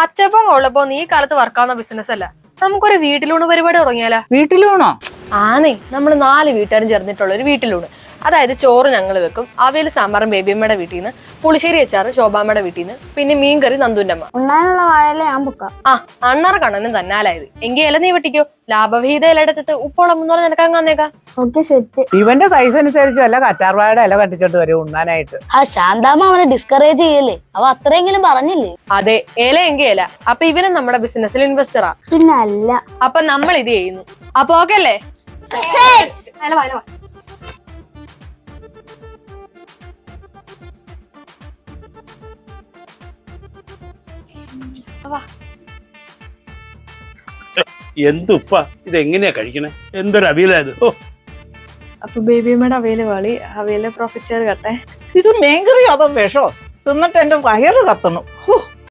അച്ചപ്പം ഉള്ളപ്പോ നീ കാലത്ത് വർക്കാവുന്ന ബിസിനസ് അല്ല. നമുക്കൊരു വീട്ടിലൂണ് പരിപാടി തുടങ്ങിയാലോ? വീട്ടിലൂണോ? ആന്നേ, നമ്മൾ 4 വീട്ടുകാരും ചേർന്നിട്ടുള്ള ഒരു വീട്ടിലൂണ്. അതായത് ചോറ് ഞങ്ങൾ വെക്കും, അവിയൽ സാമ്പാറും ബേബിയമ്മയുടെ വീട്ടിൽ നിന്ന്, പുളിശ്ശേരി അച്ചാറ് ശോഭാമ്മയുടെ വീട്ടിൽ നിന്ന്, പിന്നെ മീൻകറി നന്ദുന്റെ അമ്മ. ഉണ്ണാനുള്ള വാഴയില ഞാൻ പൊക്കാം. ആ അണ്ണാറ കണ്ണനും തന്നാലായത്. എങ്കിൽ ഇല നീ വെട്ടിക്കോ. ലാഭവിഹിത ഇലയെടുത്തിട്ട് ഉപ്പോളം മുന്നോളം നിനക്ക് അങ്ങന്നേക്കാ. Okay set. ഇവന്റെ സൈസ് അനുസരിച്ച് അല്ല കറ്റാർവാഴയുടെ ഇല കട്ടിച്ചോണ്ട് വരും ഉണ്ണാനായിട്ട്. ആ ശാന്താമ്മ അവനെ ഡിസ്കറേജ് ചെയ്യല്ലേ? അവ അത്രയെങ്കിലും പറഞ്ഞില്ലേ? അതെ, ഇല എങ്കിൽ ഇല. അപ്പൊ ഇവനും നമ്മുടെ ബിസിനസ്സിൽ ഇൻവെസ്റ്ററാ. പിന്നെ അല്ല. അപ്പൊ നമ്മൾ ഇത് ചെയ്യുന്നു. അപ്പൊ ഓക്കെ അല്ലേ? എന്തുപ്പ ഇതെങ്ങനെയാ കഴിക്കണേ? എന്തൊരു അവിയലായത്. അപ്പൊ ബേബിയമ്മയുടെ അവിയല് വാളി, അവിയല് പ്രോഫിറ്റ് ഷെയർ കട്ടെ. ഇത് മീൻകറിയോ അതോ വിഷോ? തിന്നിട്ട് എന്റെ വയറ് കത്തണം.